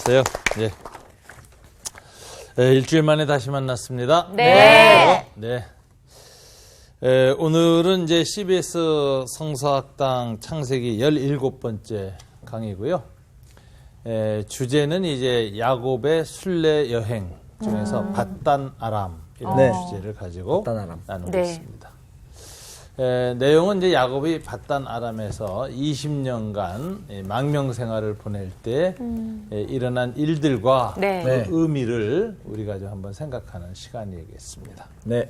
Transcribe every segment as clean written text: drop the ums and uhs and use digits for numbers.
안녕하세요. 예. 일주일 만에 다시 만났습니다. 네. 네. 오늘은 이제 CBS 성서학당 창세기 17번째 강의고요. 주제는 이제 야곱의 순례 여행 중에서 밧단 아람이라는 주제를 가지고 나누고 있습니다. 내용은 이제 야곱이 밧단 아람에서 20년간 망명 생활을 보낼 때 일어난 일들과 그 의미를 우리가 좀 한번 생각하는 시간이겠습니다. 네.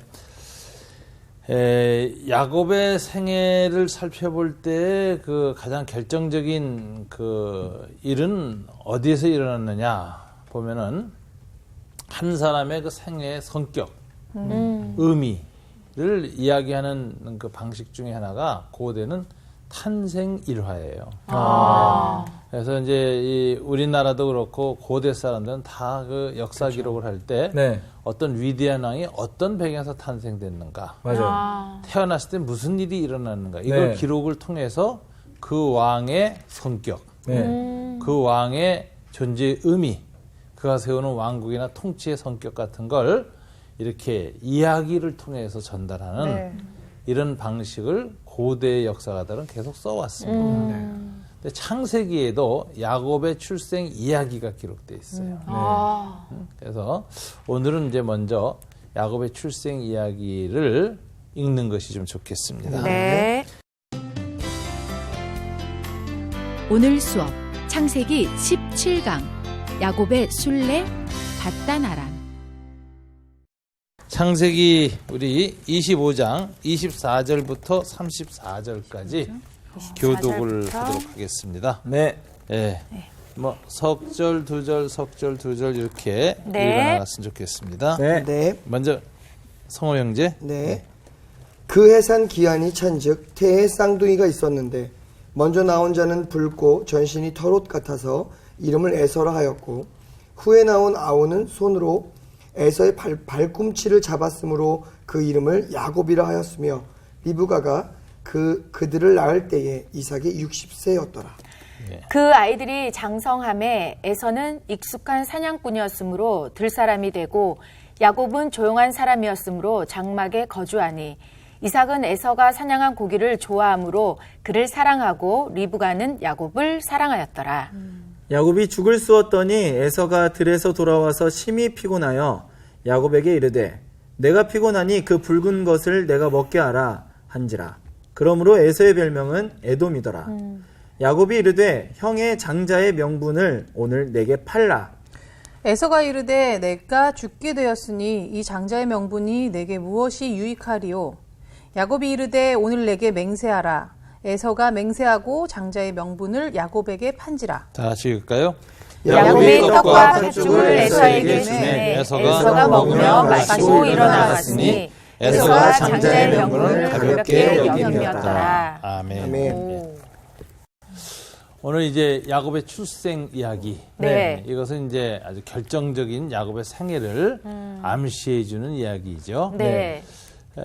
야곱의 생애를 살펴볼 때 그 가장 결정적인 그 일은 어디에서 일어났느냐 보면은 한 사람의 그 생애의 성격, 의미를 이야기하는 그 방식 중에 하나가 고대는 탄생 일화예요. 그래서 이제 우리나라도 그렇고 고대 사람들은 다 그 역사 기록을 할 때 어떤 위대한 왕이 어떤 배경에서 탄생됐는가, 맞아요. 태어났을 때 무슨 일이 일어났는가, 이걸 기록을 통해서 그 왕의 성격, 그 왕의 존재의 의미, 그가 세우는 왕국이나 통치의 성격 같은 걸 이렇게 이야기를 통해서 전달하는 이런 방식을 고대 역사가들은 계속 써왔습니다. 근데 창세기에도 야곱의 출생 이야기가 기록되어 있어요. 그래서 오늘은 이제 먼저 야곱의 출생 이야기를 읽는 것이 좀 좋겠습니다. 네. 오늘 수업 창세기 17강 야곱의 순례 밧단 아람. 창세기 우리 25장 24절부터 34절까지 교독을 하도록 하겠습니다. 네. 예. 뭐 석절 두 절 이렇게 읽어나갔으면 좋겠습니다. 네. 먼저 성호 형제. 네. 그 해산 기한이 찬즉 태에 쌍둥이가 있었는데 먼저 나온 자는 붉고 전신이 털옷 같아서 이름을 에서라 하였고 후에 나온 아우는 손으로 에서의 발꿈치를 잡았으므로 그 이름을 야곱이라 하였으며 리브가가 그들을 낳을 때에 이삭이 60세였더라. 그 아이들이 장성함에 에서는 익숙한 사냥꾼이었으므로 들사람이 되고 야곱은 조용한 사람이었으므로 장막에 거주하니 이삭은 에서가 사냥한 고기를 좋아하므로 그를 사랑하고 리브가는 야곱을 사랑하였더라. 야곱이 죽을 쑤었더니 에서가 들에서 돌아와서 심히 피곤하여 야곱에게 이르되 내가 피곤하니 그 붉은 것을 내가 먹게 하라 한지라. 그러므로 에서의 별명은 에돔이더라. 야곱이 이르되 형의 장자의 명분을 오늘 내게 팔라. 에서가 이르되 내가 죽게 되었으니 이 장자의 명분이 내게 무엇이 유익하리요. 야곱이 이르되 오늘 내게 맹세하라. 에서가 맹세하고 장자의 명분을 야곱에게 판지라. 다 같이 읽을까요? 야곱이 떡과 팥죽을 에서에게 주매 에서가 먹으며 마시고 일어나갔으니 에서가 장자의 명분을 가볍게 여김이었더라. 아멘. 오늘 이제 야곱의 출생 이야기. 이것은 이제 아주 결정적인 야곱의 생애를 암시해주는 이야기죠.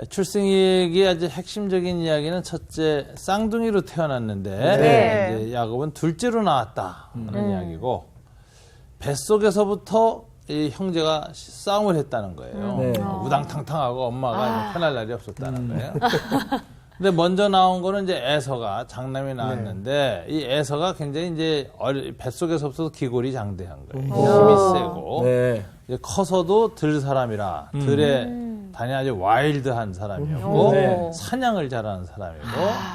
출생 이야기의 아주 핵심적인 이야기는 첫째, 쌍둥이로 태어났는데 이제 야곱은 둘째로 나왔다는 이야기고, 뱃속에서부터 이 형제가 싸움을 했다는 거예요. 우당탕탕하고 엄마가 편할 날이 없었다는 거예요. 근데 먼저 나온 거는 이제 에서가 장남이 나왔는데 이 에서가 굉장히 이제 뱃속에서부터 기골이 장대한 거예요. 힘이 세고 이제 커서도 들 사람이라 들에 다니 아주 와일드한 사람이었고 사냥을 잘하는 사람이고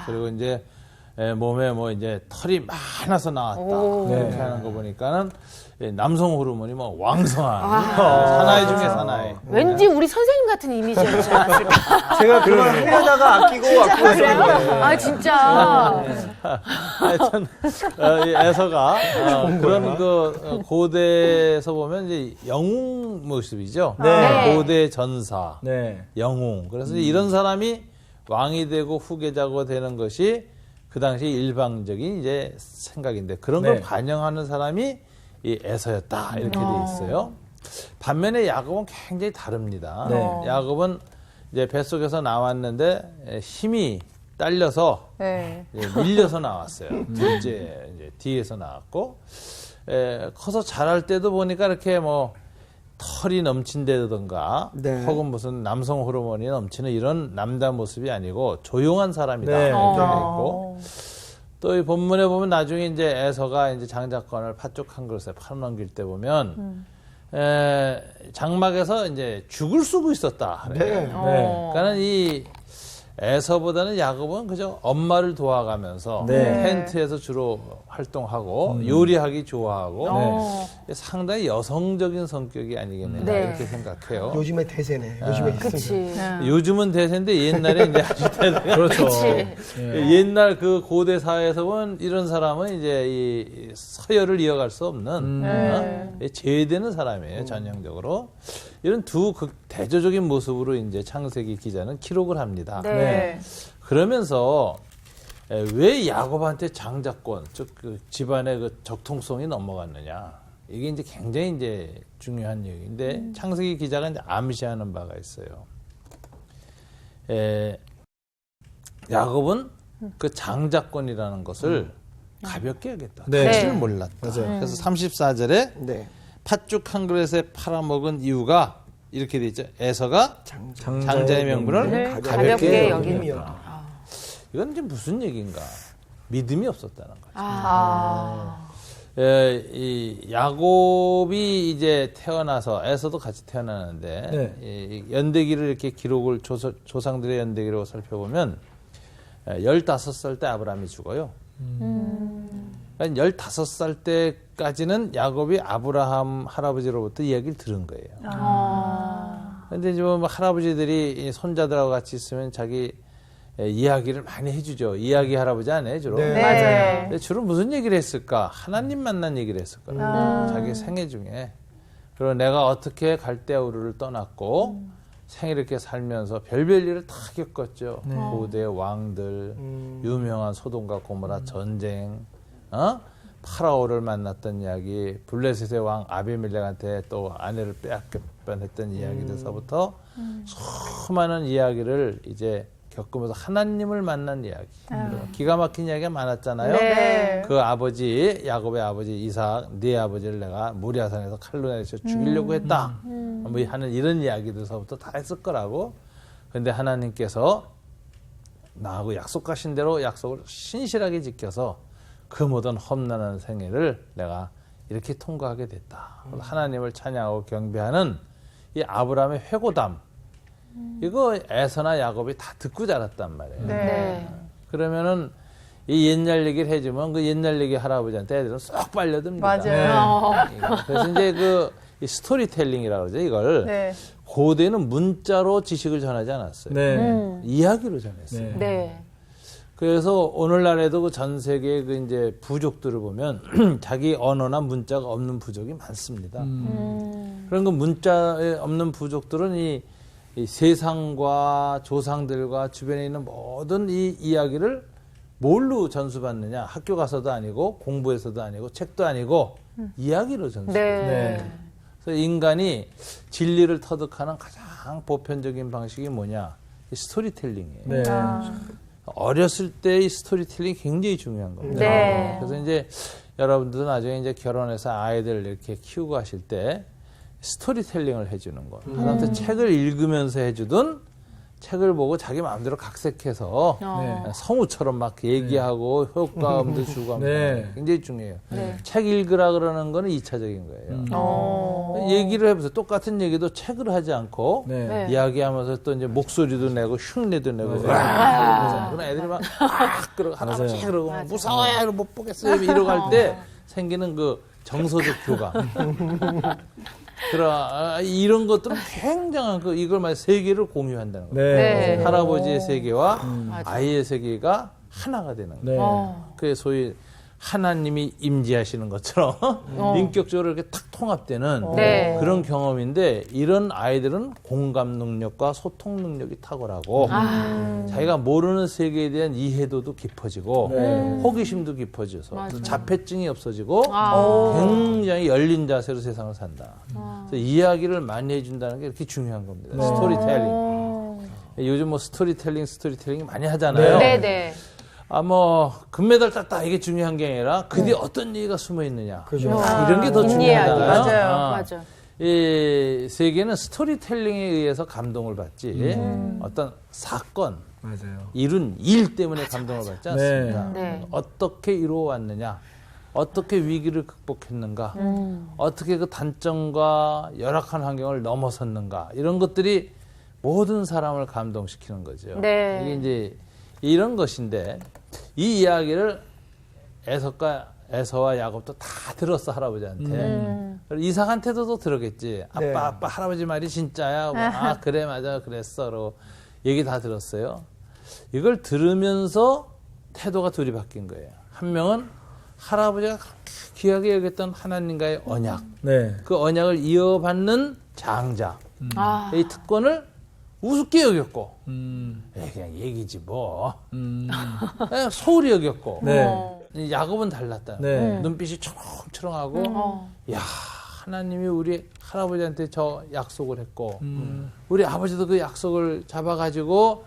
그리고 이제 몸에 뭐 이제 털이 많아서 나왔다 이렇게 하는 거 보니까는 남성 호르몬이 뭐 왕성한 사나이 중에 사나이. 왠지 우리 선생님 같은 이미지였지 않았을까? 제가 그걸 하려다가 아끼고 있었는데. 아 진짜. 하여튼 이 에서가 그런 그 고대에서 보면 이제 영웅 모습이죠. 고대 전사, 영웅. 그래서 이런 사람이 왕이 되고 후계자가 되는 것이 그 당시 일방적인 이제 생각인데 그런 걸 반영하는 사람이 이 에서였다 이렇게 돼 있어요. 반면에 야곱은 굉장히 다릅니다. 야곱은 이제 뱃속에서 나왔는데 힘이 딸려서 밀려서 나왔어요. 둘째 이제 뒤에서 나왔고 커서 자랄 때도 보니까 이렇게 뭐 털이 넘친다든가 네. 혹은 무슨 남성 호르몬이 넘치는 이런 남자 모습이 아니고 조용한 사람이다. 네. 이렇게 돼 있고 또 이 본문에 보면 나중에 이제 에서가 이제 장자권을 팥죽 한 그릇에 팔아넘길 때 보면 장막에서 이제 죽을 쓰고 있었다. 그래요. 네. 그러니까는 이 에서보다는 야곱은 그저 엄마를 도와가면서 네. 텐트에서 주로 활동하고 요리하기 좋아하고 상당히 여성적인 성격이 아니겠느냐 네. 이렇게 생각해요. 요즘의 대세네. 요즘의 그치. 요즘은 대세인데 옛날에 이제 아주 대세가 그렇죠. 옛날 그 고대 사회에서 본 이런 사람은 이제 이 서열을 이어갈 수 없는 제외되는 사람이에요. 전형적으로 이런 두 대조적인 모습으로 이제 창세기 기자는 기록을 합니다. 네. 그러면서 왜 야곱한테 장자권, 즉 그 집안의 그 적통성이 넘어갔느냐? 이게 이제 굉장히 이제 중요한 얘기인데 창세기 기자가 이제 암시하는 바가 있어요. 야곱은 그 장자권이라는 것을 가볍게 여겼다. 네. 사실을 몰랐다. 맞아요. 그래서 34절에 네. 팥죽 한 그릇에 팔아먹은 이유가 이렇게 돼 있죠. 에서가 장자의 명분을 가볍게 여김이요. 이건 이제 무슨 얘기인가? 믿음이 없었다는 거죠. 이 야곱이 이제 태어나서 에서도 같이 태어나는데 이 연대기를 이렇게 기록을 조상들의 연대기로 살펴보면 15살 때 아브라함이 죽어요. 그러니까 15살 때까지는 야곱이 아브라함 할아버지로부터 이야기를 들은 거예요. 근데 이제 뭐 할아버지들이 손자들하고 같이 있으면 자기 이야기를 많이 해주죠. 이야기 할아버지 안 해, 주로. 네. 맞아요. 근데 주로 무슨 얘기를 했을까? 하나님 만난 얘기를 했을 거예요. 자기 생애 중에. 그리고 내가 어떻게 갈대아우르를 떠났고 생을 이렇게 살면서 별별 일을 다 겪었죠. 고대 왕들, 유명한 소돔과 고모라 전쟁, 파라오를 만났던 이야기, 블레셋의 왕 아비멜렉한테 또 아내를 빼앗길 뻔했던 이야기들서부터 수많은 이야기를 이제 겪으면서 하나님을 만난 이야기. 기가 막힌 이야기가 많았잖아요. 네. 그 아버지, 야곱의 아버지 이삭, 네 아버지를 내가 모리아산에서 칼로 내서 죽이려고 했다. 뭐 하는 이런 이야기들서부터 다 했을 거라고. 근데 하나님께서 나하고 약속하신 대로 약속을 신실하게 지켜서 그 모든 험난한 생애를 내가 이렇게 통과하게 됐다. 하나님을 찬양하고 경배하는 이 아브라함의 회고담. 이거 에서나 야곱이 다 듣고 자랐단 말이에요. 네. 그러면은 이 옛날 얘기를 해주면 그 옛날 얘기 할아버지한테 애들은 쏙 빨려듭니다. 맞아요. 그래서 이제 이 스토리텔링이라고 그러죠. 이걸 네. 고대는 문자로 지식을 전하지 않았어요. 네. 이야기로 전했어요. 네. 그래서 오늘날에도 그 전 세계 그 이제 부족들을 보면 자기 언어나 문자가 없는 부족이 많습니다. 그런 그 문자에 없는 부족들은 이 세상과 조상들과 주변에 있는 모든 이 이야기를 뭘로 전수받느냐? 학교 가서도 아니고 공부해서도 아니고 책도 아니고 이야기로 전수해요. 네. 그래서 인간이 진리를 터득하는 가장 보편적인 방식이 뭐냐? 이 스토리텔링이에요. 네. 어렸을 때 이 스토리텔링이 굉장히 중요한 겁니다. 네. 그래서 이제 여러분들도 나중에 이제 결혼해서 아이들 이렇게 키우고 하실 때 스토리텔링을 해주는 것. 하다못해 책을 읽으면서 해주든 책을 보고 자기 마음대로 각색해서 성우처럼 막 얘기하고 효과음도 주고 하면 네. 굉장히 중요해요. 책 읽으라 그러는 거는 2차적인 거예요. 얘기를 해보세요. 똑같은 얘기도 책을 하지 않고 네. 이야기하면서 또 이제 목소리도 내고 흉내도 내고 그런 애들이 막 그러고 할아버지 그러고 무서워요 이러고 못 보겠어요 이러고 할 때 생기는 그 정서적 교감. 이런 것들은 굉장한 이걸 말 세계를 공유한다는 거예요. 네. 할아버지의 세계와 아이의 세계가 하나가 되는 거예요. 네. 그게 소위 하나님이 임재하시는 것처럼 인격적으로 이렇게 탁 통합되는 네. 그런 경험인데 이런 아이들은 공감 능력과 소통 능력이 탁월하고 자기가 모르는 세계에 대한 이해도도 깊어지고 호기심도 깊어져서 또 자폐증이 없어지고 굉장히 열린 자세로 세상을 산다. 그래서 이야기를 많이 해준다는 게 이렇게 중요한 겁니다. 스토리텔링. 요즘 뭐 스토리텔링이 많이 하잖아요. 네. 뭐 금메달 땄다 이게 중요한 게 아니라 그 뒤에 어떤 얘기가 숨어 있느냐. 그죠. 이런 게 더 뒷이야기. 중요하잖아요. 맞아요. 맞아. 이 세계는 스토리텔링에 의해서 감동을 받지 어떤 사건, 맞아요. 이룬 일 때문에 감동을 받지 않습니다. 네. 어떻게 이루어왔느냐, 어떻게 위기를 극복했는가, 어떻게 그 단점과 열악한 환경을 넘어섰는가 이런 것들이 모든 사람을 감동시키는 거죠. 네. 이게 이제 이런 것인데 이 이야기를 에서와 야곱도 다 들었어 할아버지한테. 이삭한테도 들었겠지. 아빠 네. 아빠 할아버지 말이 진짜야. 아 그래 맞아 그랬어로 얘기 다 들었어요. 이걸 들으면서 태도가 둘이 바뀐 거예요. 한 명은 할아버지가 귀하게 여겼던 하나님과의 언약, 네. 그 언약을 이어받는 장자, 아. 이 특권을 우습게 여겼고, 음. 그냥 얘기지 뭐, 그냥 소홀히 여겼고, 네. 이 야곱은 달랐다. 네. 눈빛이 초롱초롱하고, 야 하나님이 우리 할아버지한테 저 약속을 했고, 우리 아버지도 그 약속을 잡아가지고.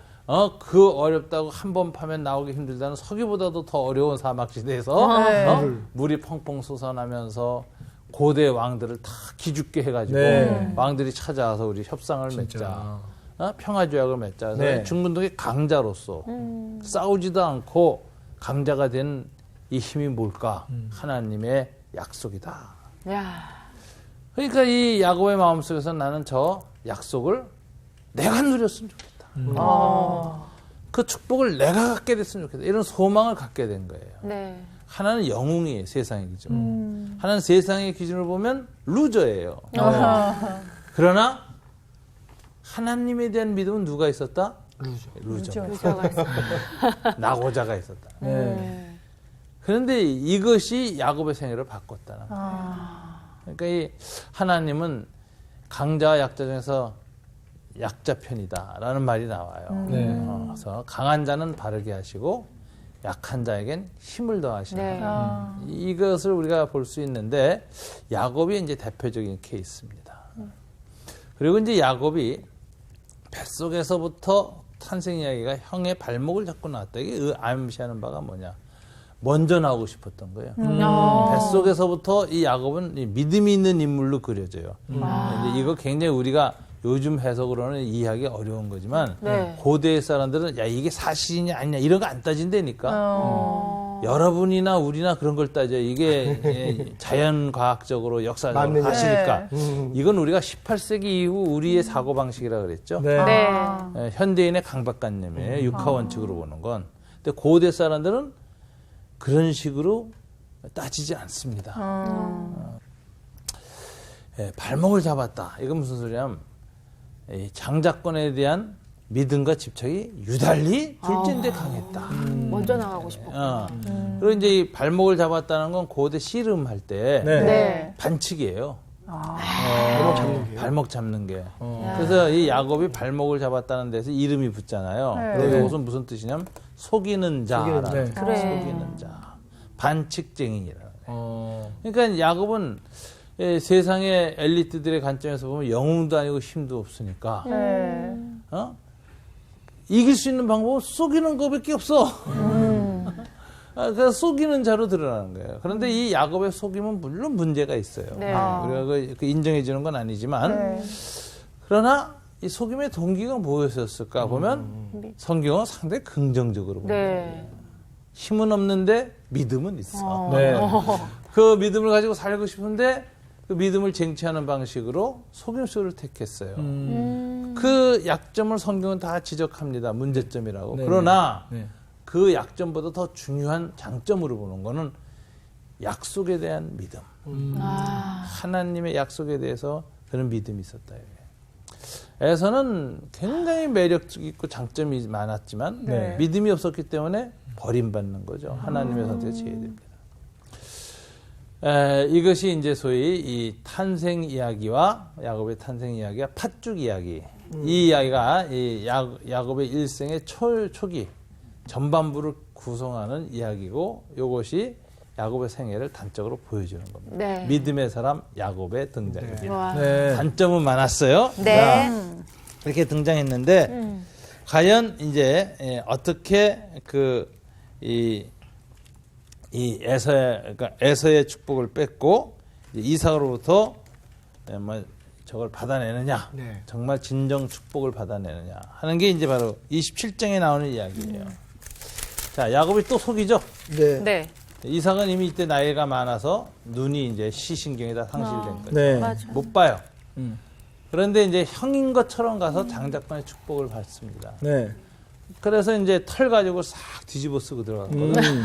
그 어렵다고 한 번 파면 나오기 힘들다는 서기보다도 더 어려운 사막 시대에서 물이 펑펑 솟아나면서 고대 왕들을 다 기죽게 해가지고 네. 왕들이 찾아와서 우리 협상을 맺자, 평화조약을 맺자. 그래서 네. 중근동의 강자로서 싸우지도 않고 강자가 된 이 힘이 뭘까? 하나님의 약속이다. 야. 그러니까 이 야곱의 마음속에서 나는 저 약속을 내가 누렸으면 좋겠다. 그 축복을 내가 갖게 됐으면 좋겠다. 이런 소망을 갖게 된 거예요. 네. 하나는 영웅이에요. 세상의 기준. 하나는 세상의 기준을 보면 루저예요. 그러나 하나님에 대한 믿음은 누가 있었다? 루저. 루저가 있어. 낙오자가 있었다. 네. 그런데 이것이 야곱의 생애를 바꿨다는 거예요. 그러니까 이 하나님은 강자와 약자 중에서 약자 편이다라는 말이 나와요. 네. 그래서 강한 자는 바르게 하시고 약한 자에겐 힘을 더하시는 네. 하나님. 이것을 우리가 볼 수 있는데 야곱이 이제 대표적인 케이스입니다. 그리고 이제 야곱이 뱃속에서부터 탄생 이야기가 형의 발목을 잡고 나왔다. 이게 암시하는 바가 뭐냐? 먼저 나오고 싶었던 거예요. 뱃속에서부터 이 야곱은 이 믿음이 있는 인물로 그려져요. 근데 이거 굉장히 우리가 요즘 해석으로는 이해하기 어려운 거지만 네. 고대 사람들은 야 이게 사실이냐 아니냐 이런 거 안 따진다니까. 여러분이나 우리나 그런 걸 따져. 이게 자연과학적으로 역사적으로 맞느냐. 사실일까. 이건 우리가 18세기 이후 우리의 사고방식이라 그랬죠. 네. 네. 현대인의 강박관념이에요. 육하원칙으로 보는 건. 근데 고대 사람들은 그런 식으로 따지지 않습니다. 발목을 잡았다. 이건 무슨 소리냐면 이 장자권에 대한 믿음과 집착이 유달리 둘째인데 강했다. 먼저 나가고 싶어. 그리고 이제 이 발목을 잡았다는 건 고대 씨름할 때 네. 네. 반칙이에요. 발목 잡는 게요? 발목 잡는 게. 그래서 이 야곱이 발목을 잡았다는 데서 이름이 붙잖아요. 그래서 이것은 무슨 뜻이냐면 속이는 자라는 속이는 뜻. 자. 그래. 속이는 자. 반칙쟁이라는 거예요. 그러니까 야곱은 세상의 엘리트들의 관점에서 보면 영웅도 아니고 힘도 없으니까 이길 수 있는 방법은 속이는 것밖에 없어. 그래서 속이는 자로 드러나는 거예요. 그런데 이 야곱의 속임은 물론 문제가 있어요. 네. 우리가 그 인정해 주는 건 아니지만 그러나 이 속임의 동기가 무엇이었을까 보면 성경은 상당히 긍정적으로 봅니다. 네. 힘은 없는데 믿음은 있어. 네. 그 믿음을 가지고 살고 싶은데 그 믿음을 쟁취하는 방식으로 속임수를 택했어요. 그 약점을 성경은 다 지적합니다. 문제점이라고. 네. 그러나 네. 그 약점보다 더 중요한 장점으로 보는 거는 약속에 대한 믿음. 하나님의 약속에 대해서 그런 믿음이 있었다. 에서는 굉장히 매력 있고 장점이 많았지만 네. 믿음이 없었기 때문에 버림받는 거죠. 하나님의 선택에 제외됩니다. 이것이 이제 소위 이 탄생 이야기와 야곱의 탄생 이야기와 팥죽 이야기. 이 이야기가 이 야곱의 일생의 초기 전반부를 구성하는 이야기고 이것이 야곱의 생애를 단적으로 보여주는 겁니다. 네. 믿음의 사람 야곱의 등장입니다. 와. 네. 단점은 많았어요. 네. 자, 이렇게 등장했는데 과연 이제 어떻게 그 그러니까 에서의 축복을 뺏고 이삭으로부터 뭐 저걸 받아내느냐, 네. 정말 진정 축복을 받아내느냐 하는 게 이제 바로 27장에 나오는 이야기예요. 자, 야곱이 또 속이죠. 네. 네. 이삭은 이미 이때 나이가 많아서 눈이 이제 시신경이 다 상실된 거죠. 네. 맞아. 못 봐요. 음. 그런데 이제 형인 것처럼 가서 장자권의 축복을 받습니다. 네. 그래서 이제 털 가지고 싹 뒤집어 쓰고 들어갔거든.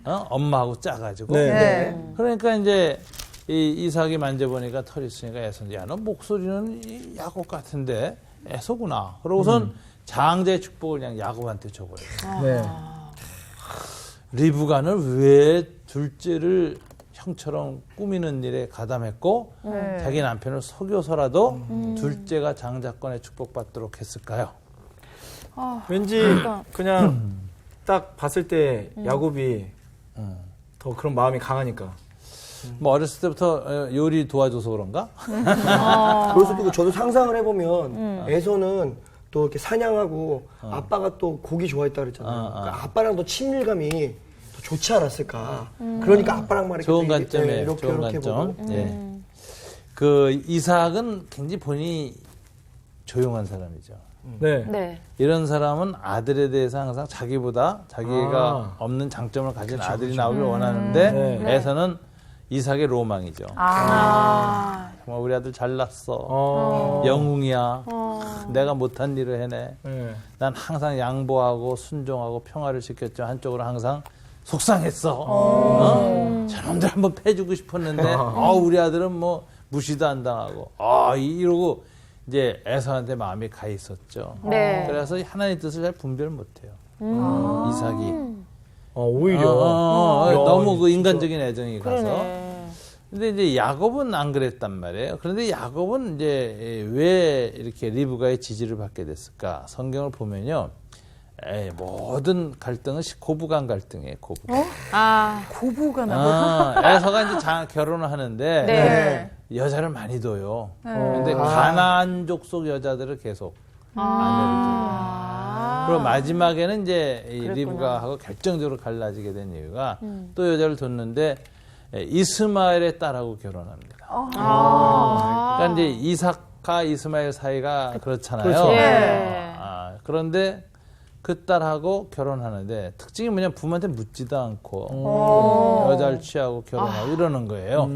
엄마하고 짜가지고. 네. 네. 그러니까 이제 이 이삭이 만져보니까 털이 있으니까 애서, 야, 너 목소리는 이 야곱 같은데 애서구나. 그러고선 장자의 축복을 그냥 야곱한테 줘버려요. 네. 리브가는 왜 둘째를 형처럼 꾸미는 일에 가담했고 네. 자기 남편을 속여서라도 둘째가 장자권의 축복받도록 했을까요? 왠지 그냥 딱 봤을 때 야곱이 더 그런 마음이 강하니까. 뭐 어렸을 때부터 요리 도와줘서 그런가? 그럴 수도 있고 저도 상상을 해보면 에서는 또 이렇게 사냥하고 아빠가 또 고기 좋아했다 그랬잖아요. 그러니까 아빠랑 더 친밀감이 더 좋지 않았을까. 그러니까 아빠랑 막 이렇게 좋은 또 이렇게, 관점이에요. 이렇게 좋은 이렇게 관점. 보고. 예. 그 이삭은 굉장히 본인이 조용한 사람이죠. 네. 네. 이런 사람은 아들에 대해서 항상 자기보다 자기가 없는 장점을 가진 아들이 나오길 원하는데 네. 에서는 이삭의 로망이죠. 정말 우리 아들 잘났어. 영웅이야. 내가 못한 일을 해내. 네. 난 항상 양보하고 순종하고 평화를 지켰죠. 한쪽으로 항상 속상했어. 저놈들 한번 패주고 싶었는데 우리 아들은 뭐 무시도 안 당하고 이러고 이제 에서한테 마음이 가 있었죠. 네. 그래서 하나님의 뜻을 잘 분별 못해요. 이삭이. 오히려. 야, 너무 그 진짜. 인간적인 애정이 가서. 그러네. 근데 이제 야곱은 안 그랬단 말이에요. 그런데 야곱은 이제 왜 이렇게 리브가의 지지를 받게 됐을까? 성경을 보면요. 모든 갈등은 고부간 갈등이에요, 고부간. 고부가 나고. 에서가 이제 결혼을 하는데 네. 여자를 많이 둬요. 근데 가나안족 속 여자들을 계속 아내를 둬요. 그리고 마지막에는 이제 이 리브가하고 결정적으로 갈라지게 된 이유가 또 여자를 뒀는데 이스마엘의 딸하고 결혼합니다. 그러니까 이제 이삭과 이스마엘 사이가 그렇잖아요. 그렇죠. 예. 그런데 그 딸하고 결혼하는데 특징이 뭐냐면 부모한테 묻지도 않고 여자를 취하고 결혼하고 이러는 거예요.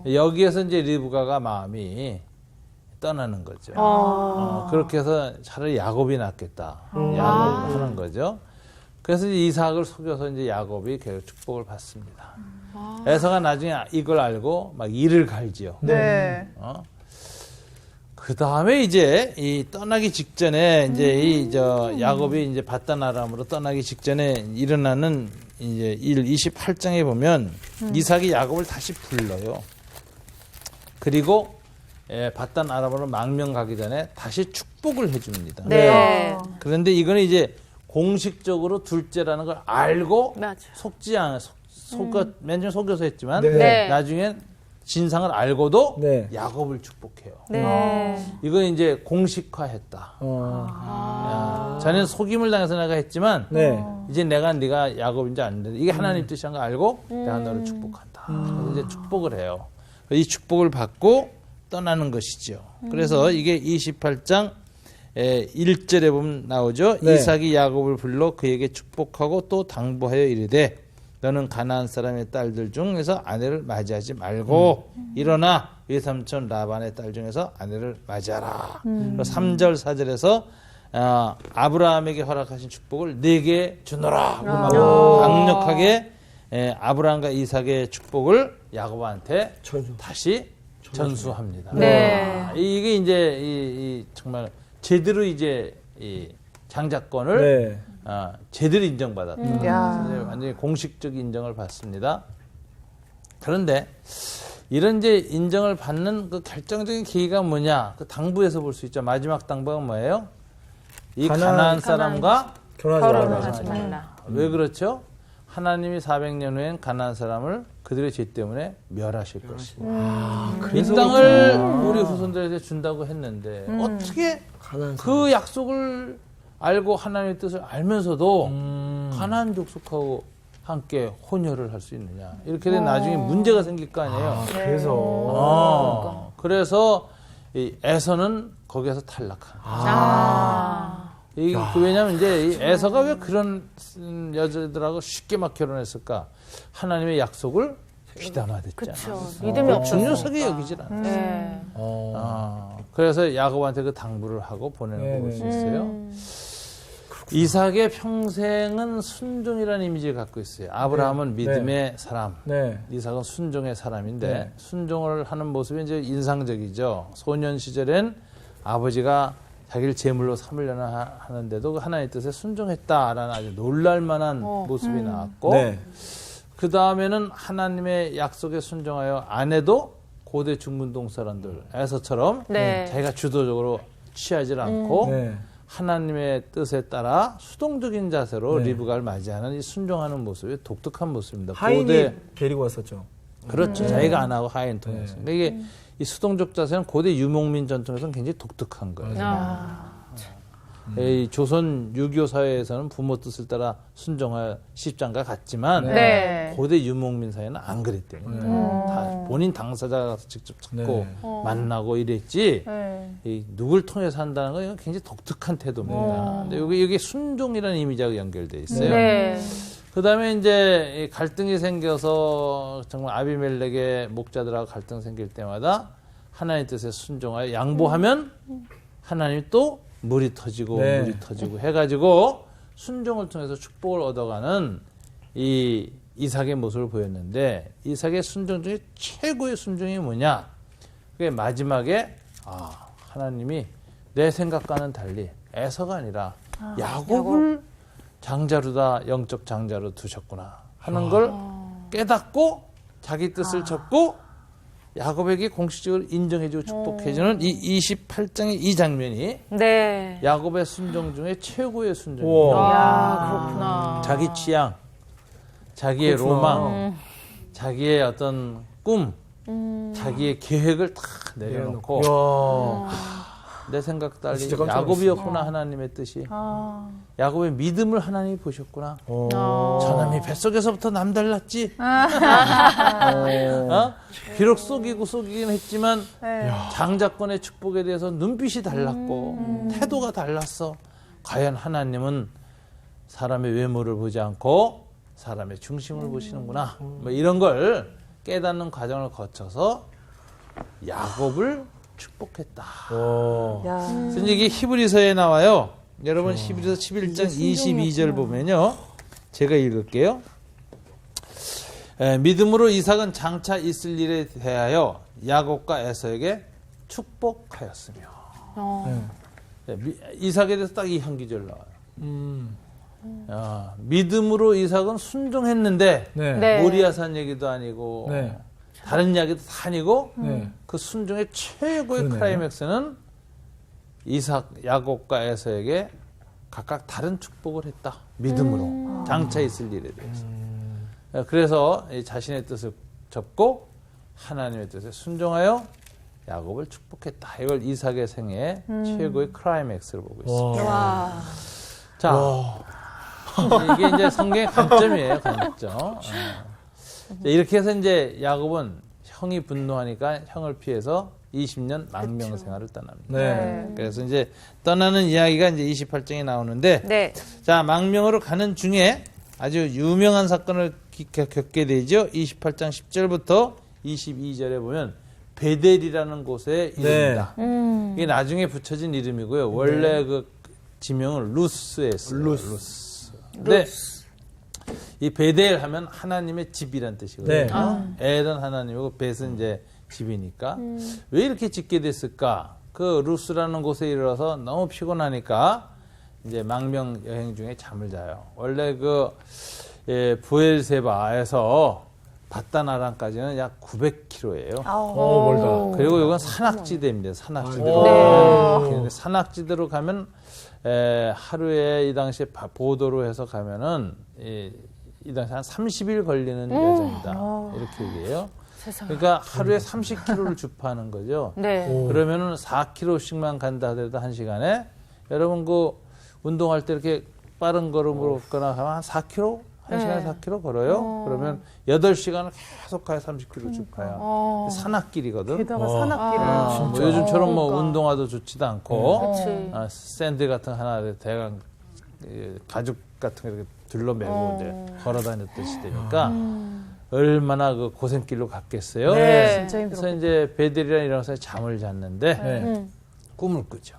여기에서 이제 리브가가 마음이 떠나는 거죠. 그렇게 해서 차라리 야곱이 낫겠다. 야곱을 하는 거죠. 그래서 이제 이삭을 속여서 이제 야곱이 결국 축복을 받습니다. 에서가 나중에 이걸 알고 막 이를 갈지요. 네. 그 다음에 이제 이 떠나기 직전에 이제 야곱이 이제 바단 아람으로 떠나기 직전에 일어나는 이제 28장에 보면 이삭이 야곱을 다시 불러요. 그리고 바단 아람으로 망명 가기 전에 다시 축복을 해줍니다. 네. 그런데 이거는 이제 공식적으로 둘째라는 걸 알고 맞아. 속지 않아 맨 처음 속여서 했지만 네. 나중엔 진상을 알고도 네. 야곱을 축복해요. 네. 이건 이제 공식화했다. 전에는 속임을 당해서 내가 했지만 네. 이제 네가 야곱인지 아는데 이게 하나님 뜻이란 걸 알고 내가 너를 축복한다. 그래서 이제 축복을 해요. 이 축복을 받고 떠나는 것이죠. 그래서 이게 28장 1절에 보면 나오죠. 네. 이삭이 야곱을 불러 그에게 축복하고 또 당부하여 이르되 너는 가나안 사람의 딸들 중에서 아내를 맞이하지 말고 일어나 외삼촌 라반의 딸 중에서 아내를 맞이하라. 3절 4절에서 아브라함에게 허락하신 축복을 네게 주노라. 강력하게 아브라함과 이삭의 축복을 야곱한테 다시 전수합니다. 네. 이게 이제 이 정말 제대로 이제 이 장자권을 네. 제대로 인정받았다. 야. 완전히 공식적 인정을 받습니다. 그런데 이런 이제 인정을 받는 그 결정적인 계기가 뭐냐? 그 당부에서 볼 수 있죠. 마지막 당부가 뭐예요? 이 가나안 사람과 결혼하지 말라. 왜 그렇죠? 하나님이 400년 후엔 가나안 사람을 그들의 죄 때문에 멸하실 것이다. 이 땅을 우리 후손들에게 준다고 했는데 어떻게 그 약속을 알고 하나님의 뜻을 알면서도 가나안 족속하고 함께 혼혈을 할 수 있느냐. 이렇게 되면 나중에 문제가 생길 거 아니에요. 그래서 이 에서는 거기에서 탈락한. 왜냐하면 이제 이 에서가 왜 그런 여자들하고 쉽게 막 결혼했을까? 하나님의 약속을 귀담아댔잖아. 믿음이 없었어. 중요하게 여기질 않았어. 네. 그래서 야곱한테 그 당부를 하고 보내는 거 볼 수 있어요. 이삭의 평생은 순종이라는 이미지를 갖고 있어요. 아브라함은 믿음의 사람, 이삭은 순종의 사람인데 순종을 하는 모습이 이제 인상적이죠. 소년 시절엔 아버지가 자기를 제물로 삼으려나 하는데도 하나님의 뜻에 순종했다라는 아주 놀랄만한 모습이 나왔고 그 다음에는 하나님의 약속에 순종하여 아내도 고대 중근동 사람들 에서처럼 자기가 주도적으로 취하지 않고 하나님의 뜻에 따라 수동적인 자세로 리브가를 맞이하는 이 순종하는 모습이 독특한 모습입니다. 하인이 데리고 왔었죠. 그렇죠. 자기가 안 하고 하인 통해서. 근데 이게 이 수동적 자세는 고대 유목민 전통에서는 굉장히 독특한 거예요. 이 조선 유교 사회에서는 부모 뜻을 따라 순종할 십장과 같지만 고대 유목민 사회는 안 그랬대요. 다 본인 당사자가 가서 직접 찾고 만나고 이랬지 이 누굴 통해서 한다는 건 이건 굉장히 독특한 태도입니다. 근데 여기 순종이라는 이미지하고 연결돼 있어요. 그다음에 이제 이 갈등이 생겨서 정말 아비멜렉의 목자들하고 갈등 생길 때마다 하나님의 뜻에 순종하여 양보하면 하나님이 또 물이 터지고 물이 터지고 해가지고 순종을 통해서 축복을 얻어가는 이 이삭의 모습을 보였는데 이삭의 순종 중에 최고의 순종이 뭐냐? 그게 마지막에 하나님이 내 생각과는 달리 에서가 아니라 야곱을 장자루다 영적 장자로 두셨구나 하는 걸 깨닫고 자기 뜻을 접고 야곱에게 공식적으로 인정해주고 축복해주는 이 28장의 이 장면이 야곱의 순종 중에 최고의 순종입니다. 그렇구나. 자기 취향, 자기의 로망, 자기의 어떤 꿈, 자기의 계획을 다 내려놓고 내 생각 달리 야곱이었구나 하나님의 뜻이. 야곱의 믿음을 하나님이 보셨구나. 저놈이 뱃속에서부터 남달랐지. 비록 속이긴 했지만 장자권의 축복에 대해서 눈빛이 달랐고 태도가 달랐어. 과연 하나님은 사람의 외모를 보지 않고 사람의 중심을 보시는구나. 뭐 이런 걸 깨닫는 과정을 거쳐서 야곱을 축복했다. 그래서 이게 히브리서에 나와요. 여러분 히브리서 11장 22절 보면요. 제가 읽을게요. 믿음으로 이삭은 장차 있을 일에 대하여 야곱과 에서에게 축복하였으며. 이삭에 대해서 딱 이 한 구절 나와요. 믿음으로 이삭은 순종했는데 모리아산 얘기도 아니고 다른 이야기도 다 아니고 그 순종의 최고의 클라이맥스는 이삭, 야곱과 에서에게 각각 다른 축복을 했다. 믿음으로. 장차 있을 일에 대해서. 그래서 자신의 뜻을 접고 하나님의 뜻에 순종하여 야곱을 축복했다. 이걸 이삭의 생애 최고의 클라이맥스를 보고 있습니다. 자, 이게 이제 성경의 관점이에요. 관점. 이렇게 해서 이제 야곱은 형이 분노하니까 형을 피해서 20년 망명 생활을 떠납니다. 그래서 이제 떠나는 이야기가 이제 28장에 나오는데, 자, 망명으로 가는 중에 아주 유명한 사건을 겪게 되죠. 28장 10절부터 22절에 보면 베델이라는 곳에 이릅니다. 이게 나중에 붙여진 이름이고요. 원래 그 지명은 루스였어요. 루스. 네. 이 베델 하면 하나님의 집이란 뜻이거든요. 엘은 하나님이고 벳은 이제 집이니까. 왜 이렇게 짓게 됐을까? 그 루스라는 곳에 이르러서 너무 피곤하니까 이제 망명 여행 중에 잠을 자요. 원래 그 부엘세바에서 바다나란까지는 약 900km예요. 멀다. 그리고 이건 산악지대입니다. 산악지대로. 산악지대로 가면 하루에 이 당시에 보도로 해서 가면은 이 당시 한 30일 걸리는 여정이다. 이렇게 얘기해요. 그러니까 하루에 30km를 주파하는 거죠. 그러면은 4km씩만 간다 하더라도 1시간에 여러분 그 운동할 때 이렇게 빠른 걸음으로 걷거나 하면 한 4km? 1시간에 4km 걸어요. 그러면 8시간을 계속 가야 30km 쭉 가요. 산악길이거든. 게다가 산악길을. 뭐 요즘처럼 뭐 운동화도 좋지도 않고 그치. 샌들 같은 거 하나 대강 가죽 같은 거 이렇게 둘러매고 이제 걸어다녔던 시대니까 얼마나 그 고생길로 갔겠어요. 네. 진짜 힘들어. 그래서 이제 베델이랑 일어나서 잠을 잤는데 네. 꿈을 꾸죠.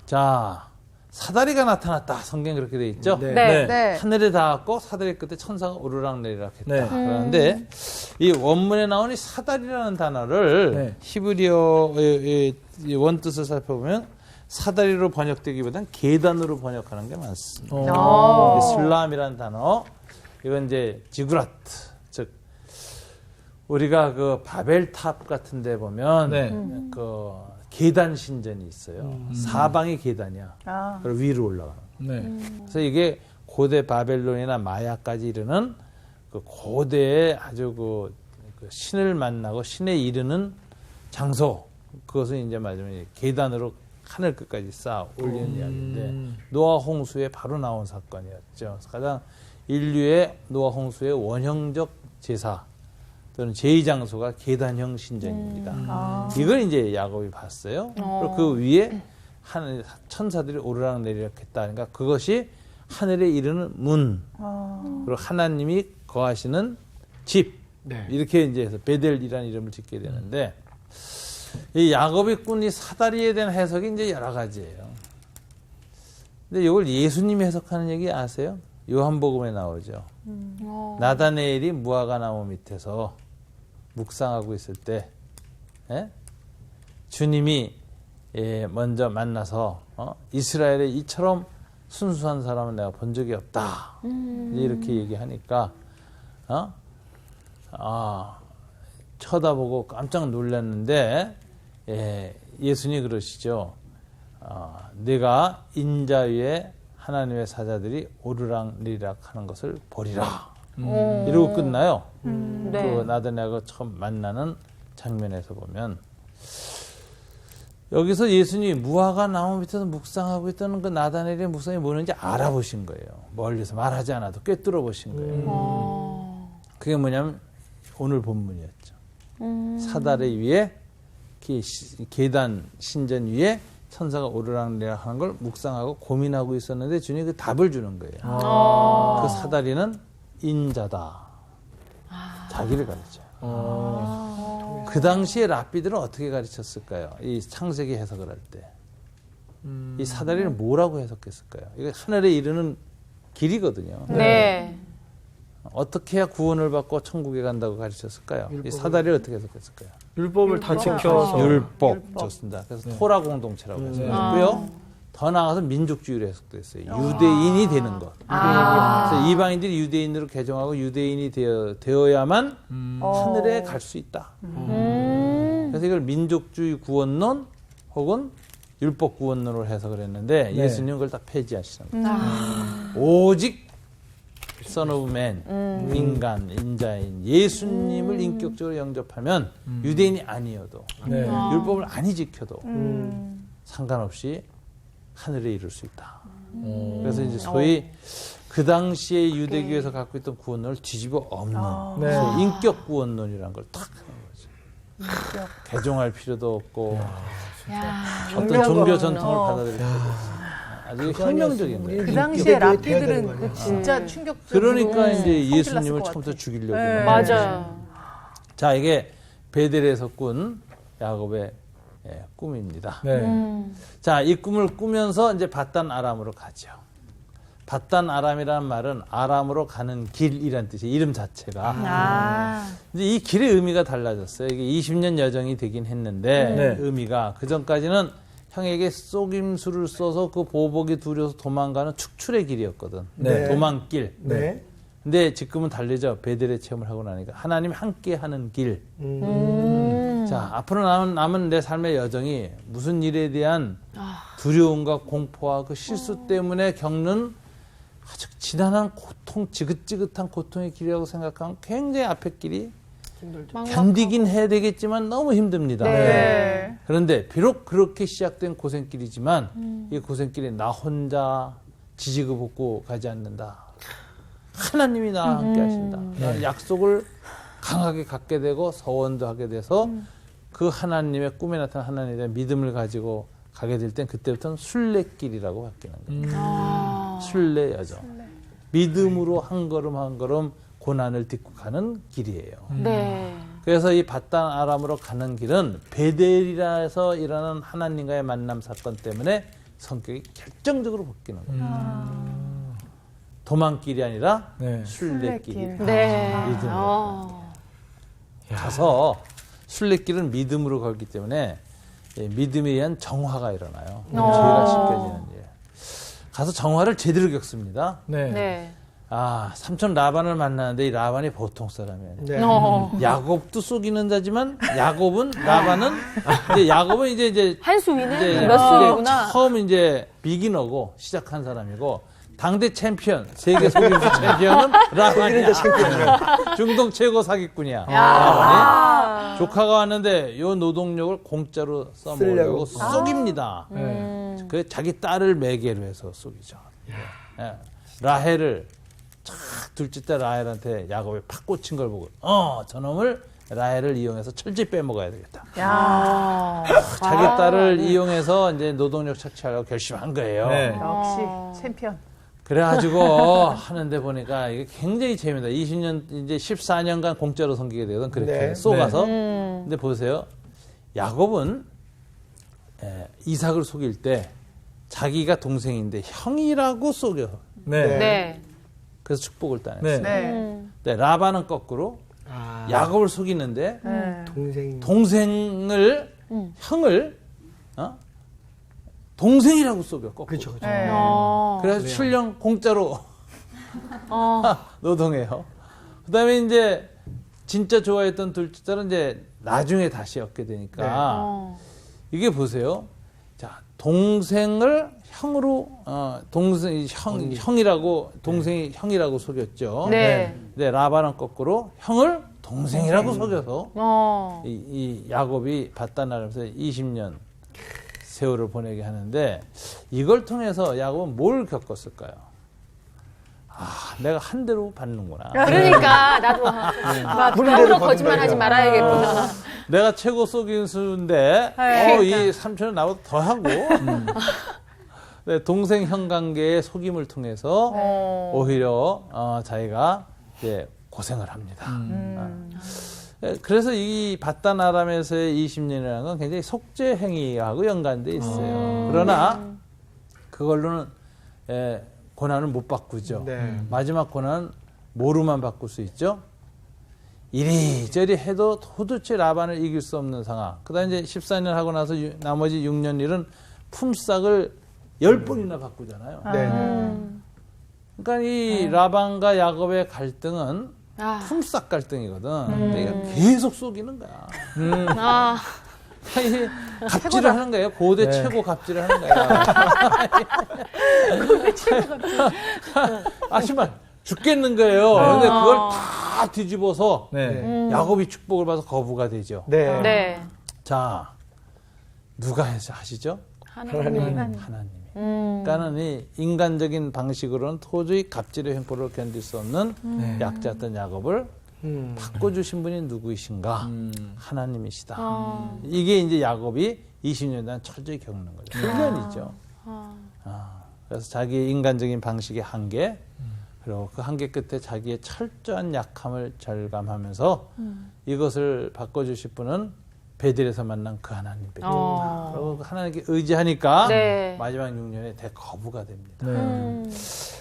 자, 사다리가 나타났다. 성경 그렇게 돼 있죠. 네. 네. 네. 하늘에 닿았고 사다리 끝에 천사가 오르락내리락 했다. 네. 그런데 이 원문에 나온 이 사다리라는 단어를 네. 히브리어의 이 원뜻을 살펴보면 사다리로 번역되기보다는 계단으로 번역하는 게 많습니다. 이 슬람이라는 단어, 이건 이제 지구라트, 즉 우리가 그 바벨탑 같은 데 보면 네. 그 계단 신전이 있어요. 사방이 계단이야. 그리고 위로 올라가는. 네. 그래서 이게 고대 바벨론이나 마야까지 이르는 그 고대의 아주 그 신을 만나고 신에 이르는 장소. 그것은 이제 말하자면 계단으로 하늘 끝까지 쌓아 올리는 이야기인데 노아 홍수에 바로 나온 사건이었죠. 가장 인류의 노아 홍수의 원형적 제사 또는 제2장소가 계단형 신전입니다. 이걸 이제 야곱이 봤어요. 그리고 그 위에 하늘 천사들이 오르락내리락 했다. 그러니까 그것이 하늘에 이르는 문, 그리고 하나님이 거하시는 집, 네. 이렇게 이제 해서 베델이라는 이름을 짓게 되는데 이 야곱이 꾼 이 사다리에 대한 해석이 이제 여러 가지예요. 근데 이걸 예수님이 해석하는 얘기 아세요? 요한복음에 나오죠. 나다네엘이 무화과 나무 밑에서 묵상하고 있을 때 주님이 먼저 만나서 이스라엘에 이처럼 순수한 사람은 내가 본 적이 없다. 이렇게 얘기하니까 쳐다보고 깜짝 놀랐는데 예수님이 그러시죠. 내가 인자 위에 하나님의 사자들이 오르락내리락 하는 것을 보리라. 이러고 끝나요. 네. 그 나다네엘과 처음 만나는 장면에서 보면 여기서 예수님이 무화과 나무 밑에서 묵상하고 있던 그 나다네엘의 묵상이 뭐는지 알아보신 거예요. 멀리서 말하지 않아도 꿰뚫어 보신 거예요. 그게 뭐냐면 오늘 본문이었죠. 사다리 위에 계단 신전 위에 천사가 오르락내리락 하는 걸 묵상하고 고민하고 있었는데 주님이 그 답을 주는 거예요. 그 사다리는 인자다. 자기를 가르쳐요. 그 당시에 랍비들은 어떻게 가르쳤을까요? 이 창세기 해석을 할 때. 이 사다리는 뭐라고 해석했을까요? 이게 하늘에 이르는 길이거든요. 네. 어떻게 해야 구원을 받고 천국에 간다고 가르쳤을까요? 이 사다리를 어떻게 해석했을까요? 율법을 다 지켜서 율법. 좋습니다. 그래서 토라 공동체라고 해석했고요. 더 나아가서 민족주의로 해석됐어요. 유대인이 되는 것. 그래서 이방인들이 유대인으로 개종하고 유대인이 되어야만 하늘에 갈 수 있다. 그래서 이걸 민족주의 구원론 혹은 율법 구원론으로 해석을 했는데 네. 예수님은 그걸 다 폐지하시는 거예요. 오직 Son of Man, 인간, 인자인 예수님을 인격적으로 영접하면 유대인이 아니어도 네. 율법을 안 지켜도 상관없이 하늘에 이룰 수 있다. 그래서 이제 소위 그 당시에 유대교에서 갖고 있던 구원론을 뒤집어 엎는 네. 소위 인격 구원론이라는 걸 탁 하는 거죠. 개종할 필요도 없고 어떤 종교 전통을 받아들일 필요도 없어요. 아주 혁명적인 거예요. 그 당시에 랍비들은 그 진짜 충격적으로 그러니까 이제 성질났을 예수님을 것 처음부터 같아. 죽이려고. 네. 맞아요. 자, 이게 베델에서 꾼 야곱의 꿈입니다. 네. 자, 이 꿈을 꾸면서 이제 바단 아람으로 가죠. 바단 아람이라는 말은 아람으로 가는 길이란 뜻이에요. 이름 자체가. 이제 이 길의 의미가 달라졌어요. 이게 20년 여정이 되긴 했는데 네. 의미가 그전까지는 형에게 속임수를 써서 그 보복이 두려워서 도망가는 축출의 길이었거든. 네. 도망길. 네. 근데 지금은 달리죠. 베델의 체험을 하고 나니까 하나님 함께하는 길. 자, 앞으로 남은 내 삶의 여정이 무슨 일에 대한 두려움과 공포와 그 실수 때문에 겪는 아주 지난한 고통, 지긋지긋한 고통의 길이라고 생각하면 굉장히 앞의 길이 견디긴 해야 되겠지만 너무 힘듭니다. 네. 그런데 비록 그렇게 시작된 고생길이지만 이 고생길에 나 혼자 지지고 볶고 가지 않는다. 하나님이 나와 함께 하신다. 라는 약속을 강하게 갖게 되고 서원도 하게 돼서 그 하나님의 꿈에 나타난 하나님에 대한 믿음을 가지고 가게 될 땐 그때부터는 순례길이라고 바뀌는 거예요. 순례 여정. 믿음으로 한 걸음 한 걸음 고난을 딛고 가는 길이에요. 네. 그래서 이 바단 아람으로 가는 길은 베델이라서 일어나는 하나님과의 만남 사건 때문에 성격이 결정적으로 바뀌는 거예요. 도망길이 아니라 네. 순례길. 네. 믿음으로. 가서 순례길은 믿음으로 걸기 때문에 믿음에 의한 정화가 일어나요. 죄가 씻겨지는 일. 가서 정화를 제대로 겪습니다. 네. 네. 아, 삼촌 라반을 만나는데 이 라반이 보통 사람이 아니에요. 네. 야곱도 속이는 자지만 라반은 이제 야곱은 이제 한 수위네? 이제 몇 수위구나. 처음 이제 비기너고 시작한 사람이고 당대 챔피언, 세계 속임수 챔피언은 라반이야. 중동 최고 사기꾼이야. 라반이. 조카가 왔는데 요 노동력을 공짜로 써먹으려고 속입니다. 그 자기 딸을 매개로 해서 속이죠. 예. 라헬을 둘째 딸 라헬한테 야곱이 팍 꽂힌 걸 보고 저놈을 라헬을 이용해서 철저히 빼먹어야 되겠다. 자기 딸을 이용해서 이제 노동력 착취하려고 결심한 거예요. 네. 역시 챔피언. 그래가지고 하는데 보니까 이게 굉장히 재미있다. 20년, 이제 14년간 공짜로 섬기게 되거든. 그렇게 네. 쏘가서. 근데 보세요. 야곱은 이삭을 속일 때 자기가 동생인데 형이라고 속여. 네. 네. 그래서 축복을 따냈어요. 네. 근데 라반은 거꾸로 야곱을 속이는데 동생을 형을 동생이라고 속여. 거꾸로. 그렇죠. 그래서 출령 공짜로 노동해요. 그다음에 이제 진짜 좋아했던 둘째 딸은 이제 나중에 다시 얻게 되니까 이게 보세요. 자, 동생을 형으로 형이라고 동생이 형이라고 속였죠. 네. 근데 라반은 거꾸로 형을 동생이라고 속여서 이 야곱이 바다나라면서 20년 세월을 보내게 하는데 이걸 통해서 야곱은 뭘 겪었을까요? 내가 한 대로 받는구나. 그러니까 나도 함부로 거짓말하지 말아야겠구나. 내가 최고 속인수인데 이 삼촌은 나보다 더 하고 네, 동생 형 관계의 속임을 통해서 오히려 자기가 이제 고생을 합니다. 그래서 이 바단 아람에서의 20년이라는 건 굉장히 속죄 행위하고 연관돼 있어요. 그러나 그걸로는 고난을 못 바꾸죠. 마지막 고난은 뭐로만 바꿀 수 있죠? 이리저리 해도 도대체 라반을 이길 수 없는 상황. 그 다음에 이제 14년 하고 나서 나머지 6년 일은 품삯을 10번이나 바꾸잖아요. 그러니까 이 라반과 야곱의 갈등은 품삯 갈등이거든. 근데 계속 속이는 거야. 갑질을 하는 거예요. 고대 최고 갑질을 하는 거야. 고대 최고 갑질. 정말 죽겠는 거예요. 근데 그걸 다 뒤집어서 야곱이 축복을 받아서 거부가 되죠. 네. 자, 누가 하시죠? 하나님이. 그러니까는 이 인간적인 방식으로는 도저히 갑질의 횡포를 견딜 수 없는 약자였던 야곱을 바꿔주신 분이 누구이신가? 하나님이시다. 이게 이제 야곱이 20년 동안 철저히 겪는 거죠. 훈련이죠. 그래서 자기의 인간적인 방식의 한계, 그리고 그 한계 끝에 자기의 철저한 약함을 절감하면서 이것을 바꿔주실 분은 베델에서 만난 그 하나님밖에 없다. 그리고 그 하나님께 의지하니까 마지막 6년에 대거부가 됩니다.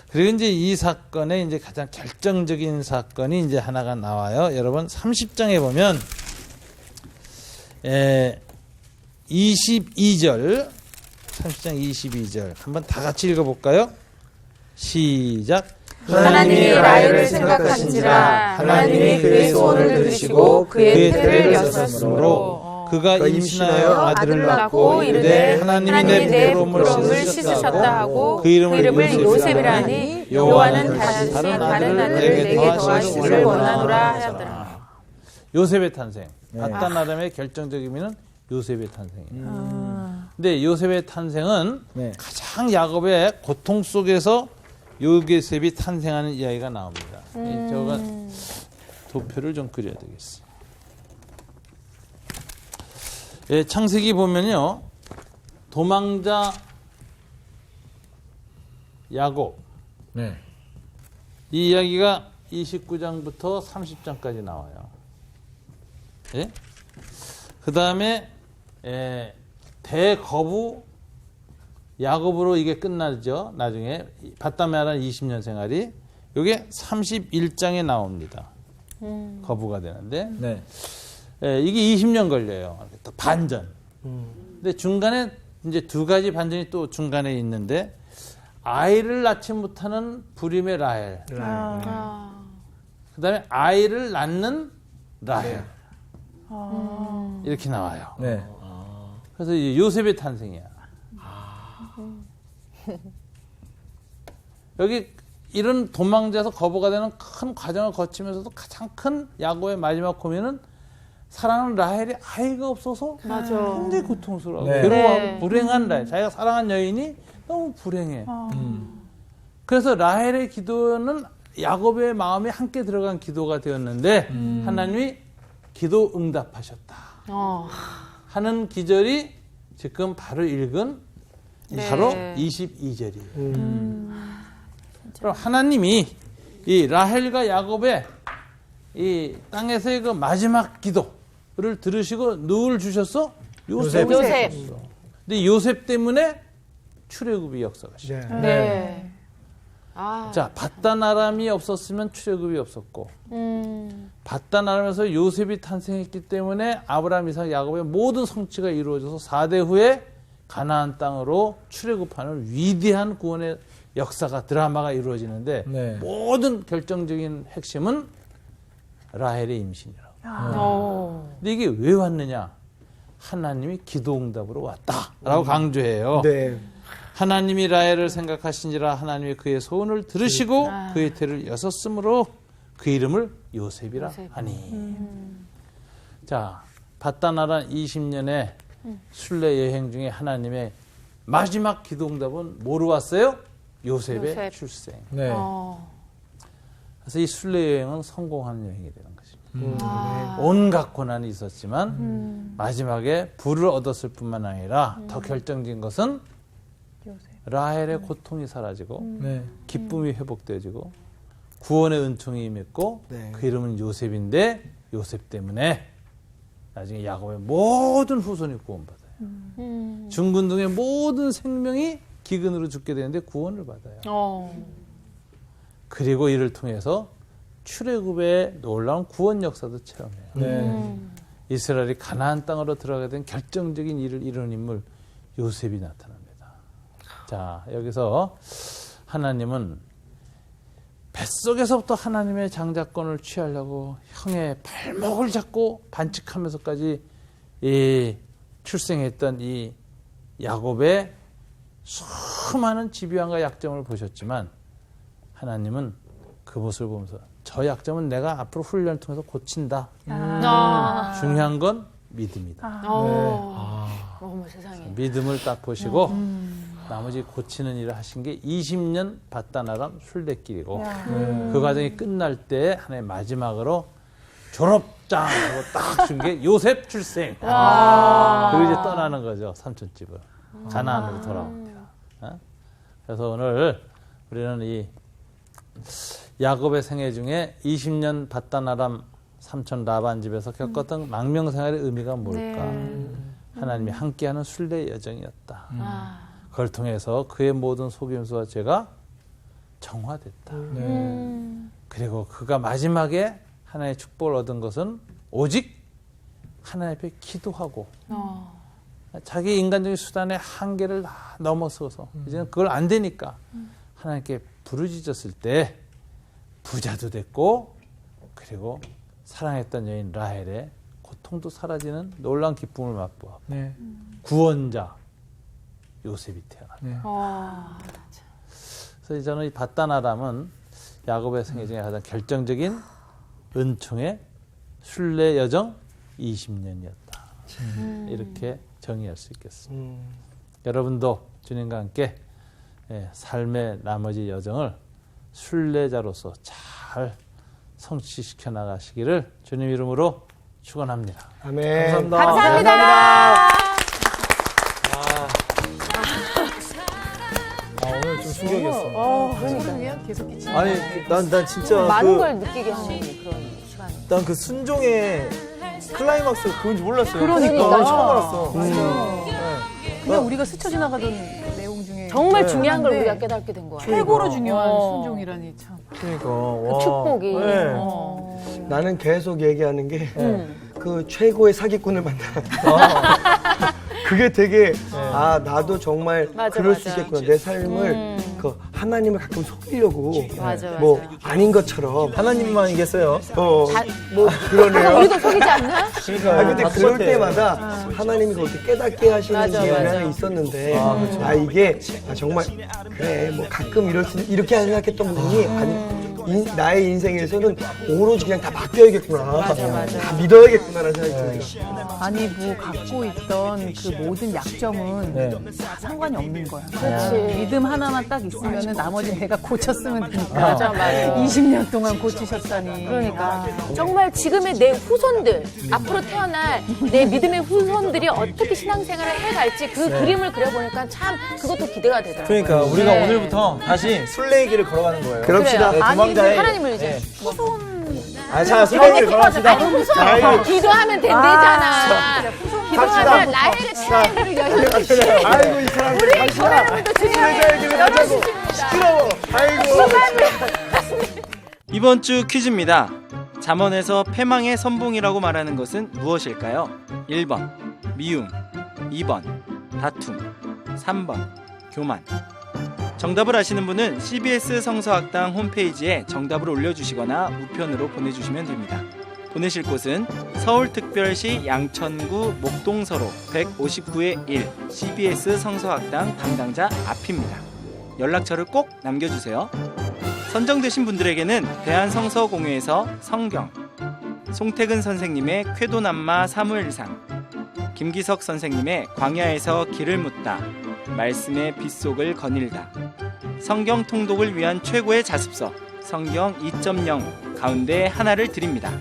그리고 이제 이 사건의 이제 가장 결정적인 사건이 이제 하나가 나와요. 여러분 30장에 보면 22절 30장 22절 한번 다 같이 읽어볼까요? 시작. 하나님이 라헬을 생각하신지라 하나님이 그의 소원을 들으시고 그의 태를 여셨으므로 그가 임신하여 아들을 낳고 이르되 하나님이 내 부끄러움을 씻으셨다 하고 그 이름을 요셉이라 하니 여호와는 다시 다른 아들을 내게 더하시기를 원하노라 하였더라. 요셉의 탄생. 바단 아람의 결정적인 의미는 요셉의 탄생이에요. 근데 요셉의 탄생은 가장 막 야곱의 고통 속에서 요셉이 탄생하는 이야기가 나옵니다. 저가 도표를 좀 그려야 되겠어요. 예, 창세기 보면요, 도망자 야곱, 네. 이 이야기가 29장부터 30장까지 나와요. 예? 그 다음에 대거부 야곱으로 이게 끝나죠. 나중에 바다메아란 20년 생활이 이게 31장에 나옵니다. 거부가 되는데 네. 이게 20년 걸려요. 또 반전. 근데 중간에 이제 두 가지 반전이 또 중간에 있는데 아이를 낳지 못하는 불임의 라헬. 그다음에 아이를 낳는 라헬. 이렇게 나와요. 네. 그래서 이제 요셉의 탄생이야. 여기 이런 도망자에서 거부가 되는 큰 과정을 거치면서도 가장 큰 야곱의 마지막 고민은 사랑하는 라헬이 아이가 없어서 굉장히 고통스러워. 네. 괴로워하고 네. 불행한 라헬. 자기가 사랑한 여인이 너무 불행해. 그래서 라헬의 기도는 야곱의 마음이 함께 들어간 기도가 되었는데 하나님이 기도 응답하셨다 하는 기절이 지금 바로 읽은 바로 22절이에요. 그럼 하나님이 이 라헬과 야곱의 이 땅에서의 그 마지막 기도를 들으시고 누굴 주셨어? 요셉을 요셉. 주셨어. 근데 요셉 때문에 출애굽이 역사가 시작. 네. 자, 바다나람이 없었으면 출애굽이 없었고, 바다나람에서 요셉이 탄생했기 때문에 아브라함, 이삭, 야곱의 모든 성취가 이루어져서 4대 후에 가나안 땅으로 출애굽하는 위대한 구원의 역사가 드라마가 이루어지는데 네. 모든 결정적인 핵심은 라헬의 임신이라고. 근데 이게 왜 왔느냐? 하나님이 기도 응답으로 왔다라고 강조해요. 네. 하나님이 라헬을 생각하시니라 하나님이 그의 소원을 들으시고 그의 태를 여섰으므로 그 이름을 요셉이라 하니. 자, 바다나란 20년의 순례 여행 중에 하나님의 마지막 기도 응답은 뭐로 왔어요? 요셉의 요셉. 출생. 네. 그래서 이 순례 여행은 성공하는 여행이 되는 것입니다. 온갖 고난이 있었지만 마지막에 부를 얻었을 뿐만 아니라 더 결정적인 것은 라헬의 고통이 사라지고 네. 기쁨이 회복되어지고 구원의 은총이 임했고 네. 그 이름은 요셉인데 요셉 때문에 나중에 야곱의 모든 후손이 구원받아요. 중근동의 모든 생명이 기근으로 죽게 되는데 구원을 받아요. 그리고 이를 통해서 출애굽의 놀라운 구원 역사도 체험해요. 네. 이스라엘이 가나안 땅으로 들어가게 된 결정적인 일을 이룬 인물 요셉이 나타납니다. 자, 여기서 하나님은 뱃속에서부터 하나님의 장자권을 취하려고 형의 발목을 잡고 반칙하면서까지 이 출생했던 이 야곱의 수많은 집요함과 약점을 보셨지만 하나님은 그 모습을 보면서 저 약점은 내가 앞으로 훈련을 통해서 고친다. 중요한 건 믿음이다. 어머 세상에. 믿음을 딱 보시고 나머지 고치는 일을 하신 게 20년 바다나람 순례길이고 그 과정이 끝날 때 하나의 마지막으로 졸업장으로 딱 준 게 요셉 출생. 그리고 이제 떠나는 거죠. 삼촌집을. 가나안으로 돌아옵니다. 그래서 오늘 우리는 이 야곱의 생애 중에 20년 바다나람 삼촌 라반 집에서 겪었던 망명생활의 의미가 뭘까? 하나님이 함께하는 순례 여정이었다. 그걸 통해서 그의 모든 속임수와 죄가 정화됐다. 그리고 그가 마지막에 하나님의 축복을 얻은 것은 오직 하나님 앞에 기도하고 자기 인간적인 수단의 한계를 다 넘어서서 이제는 그걸 안 되니까 하나님께 부르짖었을 때 부자도 됐고 그리고 사랑했던 여인 라헬의 고통도 사라지는 놀라운 기쁨을 맛보았고 네. 구원자 요셉이 태어납니다. 네. 그래서 저는 이 바다나람은 야곱의 생애 중에 가장 결정적인 은총의 순례 여정 20년이었다. 이렇게 정의할 수 있겠습니다. 여러분도 주님과 함께 삶의 나머지 여정을 순례자로서 잘 성취시켜 나가시기를 주님 이름으로 축원합니다. 아멘. 감사합니다. 오늘 좀 충격이었어. 그러니까 계속 기침. 아니 난 진짜 많은 걸 느끼게 하는 그런 시간. 난 그 순종의 클라이막스가 그건지 몰랐어요. 그러니까. 오늘 처음 알았어. 그냥 우리가 스쳐 지나가던 내용 중에 정말 중요한 걸 한데 우리가 깨닫게 된 거야. 최고로 중요한 순종이라니 참. 그러니까 와. 축복이. 네. 나는 계속 얘기하는 게 그 최고의 사기꾼을 만나. 그게 되게 나도 정말 맞아, 그럴 맞아. 수 있겠구나. 내 삶을 그 하나님을 가끔 속이려고 맞아, 뭐 맞아. 아닌 것처럼 하나님만이겠어요. 그러네요. 우리도 속이지 않나? 그러니까 근데 다 그럴 똑같아. 때마다 하나님이 그렇게 깨닫게 하시는 맞아, 일이 맞아. 하나 있었는데 이게 정말 그래 뭐 가끔 이렇게 생각했던 부분이 아니 나의 인생에서는 오로지 그냥 다 맡겨야겠구나. 맞아. 다 믿어야겠구나라는 생각이 들어요. 아니 뭐 갖고 있던 그 모든 약점은 다 상관이 없는 거야. 그렇지. 믿음 하나만 딱 있으면은 나머지 내가 고쳤으면 되니까. 맞아. 20년 동안 고치셨다니. 그러니까 정말 지금의 내 후손들, 앞으로 태어날 내 믿음의 후손들이 어떻게 신앙생활을 해갈지 그 그림을 그려보니까 참 그것도 기대가 되더라고요. 그러니까 우리가 네. 오늘부터 다시 순례의 길을 걸어가는 거예요. 그럽시다. 네, 아니, 도망자의 하나님을 이제 자, 순례의 길을 걸어갑시다. 아니, 후손 기도하면 된대잖아. 기도하면 나에게 차이를 열어주시고 아이고 이 사람들 우리 하나님도 주님의 열어주십니다. 시끄러워. 아이고. 이번 주 퀴즈입니다. 잠언에서 패망의 선봉이라고 말하는 것은 무엇일까요? 1번 미움, 2번 다툼, 3번 교만. 정답을 아시는 분은 CBS 성서학당 홈페이지에 정답을 올려주시거나 우편으로 보내주시면 됩니다. 보내실 곳은 서울특별시 양천구 목동서로 159-1 CBS 성서학당 담당자 앞입니다. 연락처를 꼭 남겨주세요. 선정되신 분들에게는 대한성서공회에서 성경, 송태근 선생님의 쾌도남마 사무엘상, 김기석 선생님의 광야에서 길을 묻다, 말씀의 빗속을 거닐다, 성경 통독을 위한 최고의 자습서 성경 2.0 가운데 하나를 드립니다.